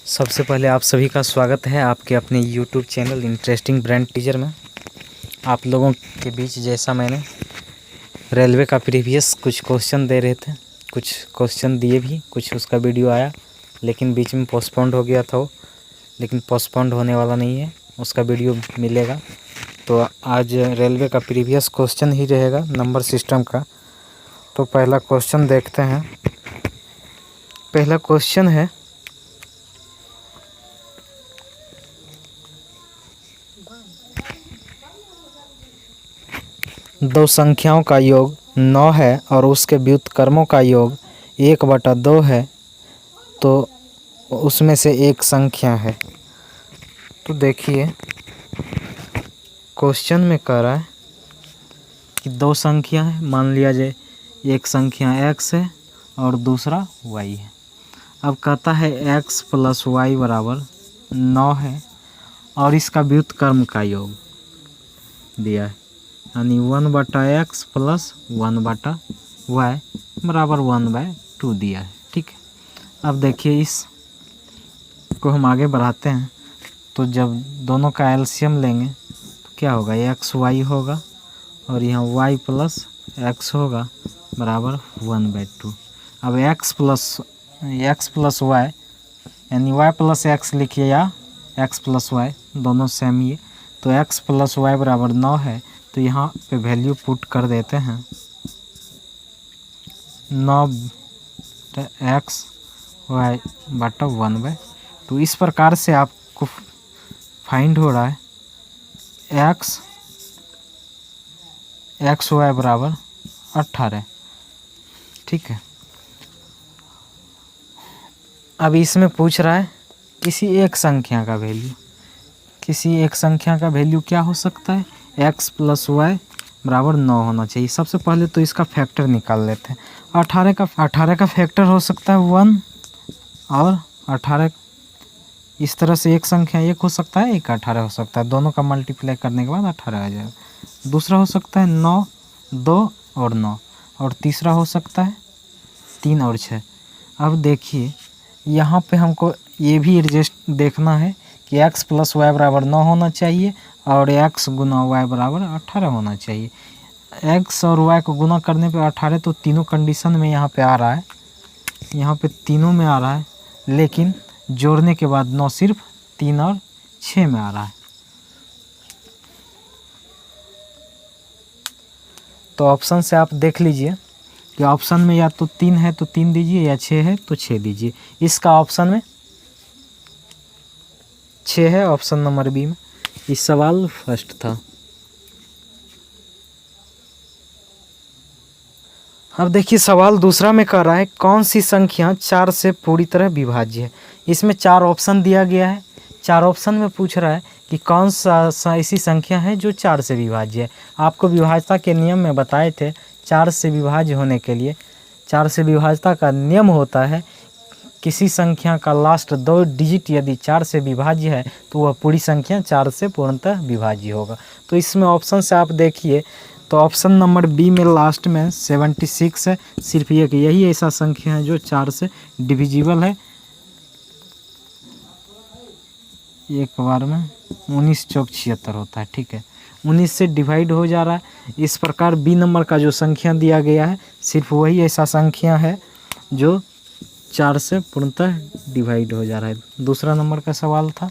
सबसे पहले आप सभी का स्वागत है आपके अपने YouTube channel interesting brain teacher में। आप लोगों के बीच जैसा मैंने रेलवे का प्रीवियस कुछ क्वेश्चन दे रहे थे, कुछ क्वेश्चन दिए भी, कुछ उसका वीडियो आया लेकिन बीच में पोस्टपोन्ड हो गया था वो, लेकिन पोस्टपोन्ड होने वाला नहीं है, उसका वीडियो मिलेगा। तो आज रेलवे का प्रीवियस क्वेश्चन ही रहेगा नंबर सिस्टम का। तो पहला क्वेश्चन देखते हैं। पहला क्वेश्चन है, दो संख्याओं का योग 9 है और उसके व्युत्क्रमों का योग 1/2 है, तो उसमें से एक संख्या है। तो देखिए क्वेश्चन में कह रहा है कि दो संख्या है, मान लिया जाए एक संख्या x है और दूसरा y है। अब कहता है x + y = 9 है और इसका व्युत्क्रम का योग दिया है, यानी 1/x + 1/y = 1/2 दिया है। ठीक है, अब देखिए इस को हम आगे बढ़ाते हैं। तो जब दोनों का एलसीएम लेंगे तो क्या होगा, एक्स वाई होगा और यहाँ y + x होगा बराबर 1/2। अब x + y यानी y + x लिखिए या x + y दोनों सेम ही है। तो x + y = 9 है, तो यहाँ पे वैल्यू पुट कर देते हैं 9x y बटा 1/2। इस प्रकार से आपको फाइंड हो रहा है x y = 18। ठीक है, अब इसमें पूछ रहा है किसी एक संख्या का वैल्यू। किसी एक संख्या का वैल्यू क्या हो सकता है, x + y = 9 होना चाहिए। सबसे पहले तो इसका फैक्टर निकाल लेते हैं। 18 का फैक्टर हो सकता है 1 और 18 इस तरह से एक संख्या एक हो सकता है, एक 18 हो सकता है। दोनों का मल्टीप्लाई करने के बाद 18 आ जाएगा। दूसरा हो सकता है 9, 2 और 9, और तीसरा हो सकता है 3 और 6। अब देखिए यहाँ पे हमको ये भी एडजस्ट देखना है कि x + y = 9 होना चाहिए और x × y = 18 होना चाहिए। x और y को गुना करने पे 18, तो तीनों कंडीशन में यहाँ पे आ रहा है, यहाँ पे तीनों में आ रहा है, लेकिन जोड़ने के बाद 9 सिर्फ 3 और 6 में आ रहा है। तो ऑप्शन से आप देख लीजिए कि ऑप्शन में या तो 3 है तो 3 दीजिए, या 6 है तो 6 दीजिए। इसका ऑप्शन में 6 है, ऑप्शन नंबर बी में। इस सवाल फर्स्ट था। अब देखिए सवाल दूसरा में कह रहा है कौन सी संख्या 4 से पूरी तरह विभाज्य है। इसमें 4 ऑप्शन दिया गया है। 4 ऑप्शन में पूछ रहा है कि कौन सा ऐसी संख्या है जो 4 से विभाज्य है। आपको विभाज्यता के नियम में बताए थे 4 से विभाज्य होने के लिए 4 से विभाज्यता का नियम होता है किसी संख्या का लास्ट 2 डिजिट यदि 4 से विभाज्य है तो वह पूरी संख्या 4 से पूर्णतः विभाज्य होगा। तो इसमें ऑप्शन से आप देखिए तो ऑप्शन नंबर बी में लास्ट में 76 है। सिर्फ एक यही ऐसा संख्या है जो 4 से डिविजिबल है। एक बार में 19 चौक 76 होता है। ठीक है, 19 से डिवाइड हो जा रहा है। इस प्रकार बी नंबर का जो संख्या दिया गया है सिर्फ वही ऐसा संख्या है जो 4 से पूर्णतः डिवाइड हो जा रहा है। दूसरा नंबर का सवाल था।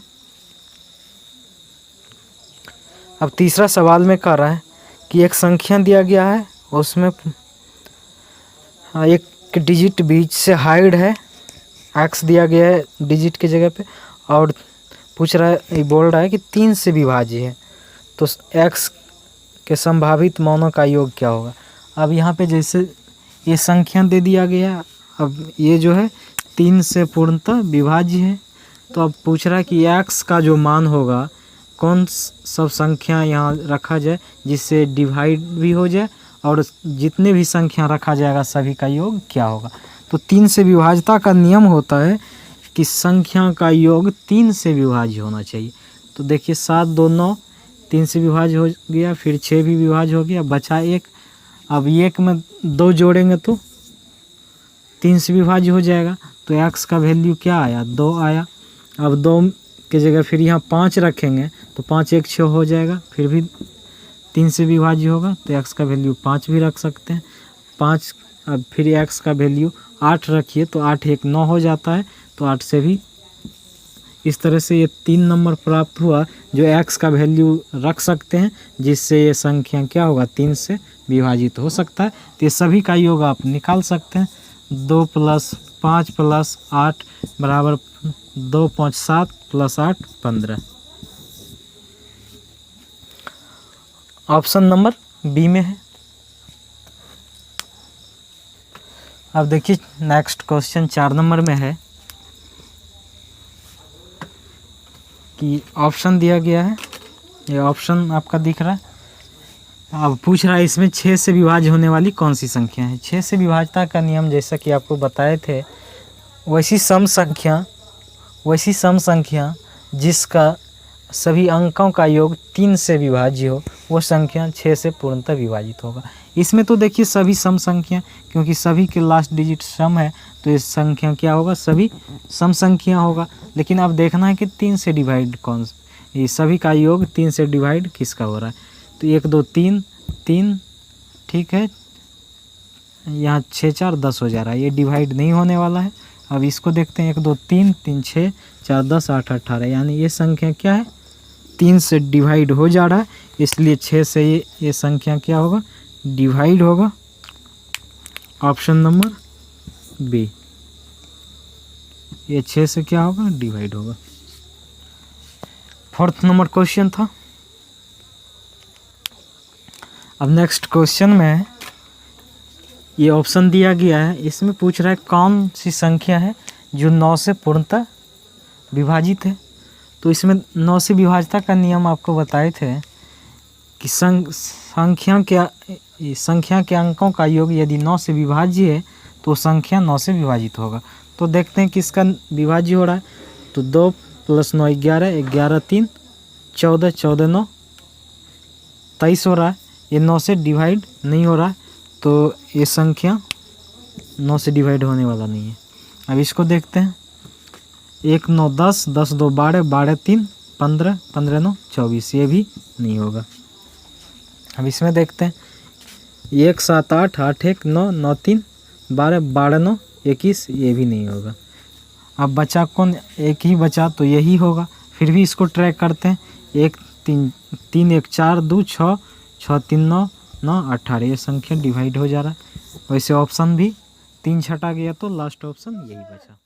अब तीसरा सवाल में कह रहा है कि एक संख्या दिया गया है, उसमें एक डिजिट बीच से हाइड है, x दिया गया है डिजिट की जगह पे, और पूछ रहा है, बोल रहा है कि 3 से विभाज्य है, तो x के संभावित मानों का योग क्या होगा। अब यहाँ पे जैसे ये संख्या दे दिया गया, अब ये जो है 3 से पूर्णतः विभाज्य है, तो अब पूछ रहा है कि x का जो मान होगा कौन सब संख्या यहाँ रखा जाए जिससे डिवाइड भी हो जाए और जितने भी संख्या रखा जाएगा सभी का योग क्या होगा। तो 3 से विभाज्यता का नियम होता है कि संख्या का योग 3 से विभाज्य होना चाहिए। तो देखिए 7, 2, 9 3 से विभाज्य हो गया, फिर 6 भी विभाज्य हो गया, बचा 1। अब 1 में 2 जोड़ेंगे तो 3 से विभाज्य हो जाएगा। तो x का वैल्यू क्या आया, 2 आया। अब 2 की जगह फिर यहाँ 5 रखेंगे तो 5 1 6 हो जाएगा, फिर भी 3 से विभाज्य होगा तो x का वैल्यू 5 भी रख सकते हैं। 5 अब फिर x का वैल्यू 8 रखिए तो 8 1 9 हो जाता है, तो 8 से भी इस तरह से ये 3 नंबर प्राप्त हुआ जो x का वैल्यू रख सकते हैं, जिससे ये संख्या क्या होगा 3 से विभाजित हो सकता है। तो ये सभी का योग आप निकाल सकते हैं। 2 + 5 + 8 बराबर 2 5 7 + 8 15। ऑप्शन नंबर बी में है। अब देखिए नेक्स्ट क्वेश्चन 4 नंबर में है कि ऑप्शन दिया गया है, ये ऑप्शन आपका दिख रहा है। अब पूछ रहा है इसमें 6 से विभाज्य होने वाली कौन सी संख्या है। 6 से विभाज्यता का नियम जैसा कि आपको बताए थे, वैसी सम संख्या जिसका सभी अंकों का योग 3 से विभाज्य हो, वो संख्या 6 से पूर्णतः विभाजित होगा। इसमें तो देखिए सभी सम संख्या, क्योंकि सभी के लास्ट डिजिट सम है तो ये संख्या क्या होगा, सभी सम संख्या होगा। लेकिन अब देखना है कि 3 से डिवाइड कौन, ये सभी का योग 3 से डिवाइड किसका हो रहा है। तो 1 2 3 3, ठीक है, यहाँ 6 4 10 हो जा रहा है, ये डिवाइड नहीं होने वाला है। अब इसको देखते हैं 1 2 3 3 6 4 10 8 18, यानी ये संख्या क्या है 3 से डिवाइड हो जा रहा है, इसलिए 6 से ये संख्या क्या होगा डिवाइड होगा। ऑप्शन नंबर बी, ये 6 से क्या होगा डिवाइड होगा। 4th नंबर क्वेश्चन था। अब नेक्स्ट क्वेश्चन में ये ऑप्शन दिया गया है, इसमें पूछ रहा है कौन सी संख्या है जो 9 से पूर्णतः विभाजित है। तो इसमें 9 से विभाज्यता का नियम आपको बताए थे कि संख्या के अंकों का योग यदि 9 से विभाज्य है तो संख्या 9 से विभाजित होगा। तो देखते हैं किसका विभाज्य हो रहा है। तो 2 + 9 11, 11 3 14, 14 9 23 हो रहा है। ये 9 से डिवाइड नहीं हो रहा है, तो ये संख्या 9 से डिवाइड होने वाला नहीं है। अब इसको देखते हैं। 1 9 10, 10 2 12, 12 3 15, 15 9 24, ये भी नहीं होगा। अब इसमें देखते हैं 1 7 8, 8 1 9, 9 3 12, 12 9 21, ये भी नहीं होगा। अब बचा कौन, एक ही बचा तो यही होगा। फिर भी इसको ट्रैक करते हैं। 1 3 3 1 4 2 6 6 3 9 9 18, ये संख्या डिवाइड हो जा रहा है। वैसे ऑप्शन भी 3 छटा गया तो लास्ट ऑप्शन यही बचा।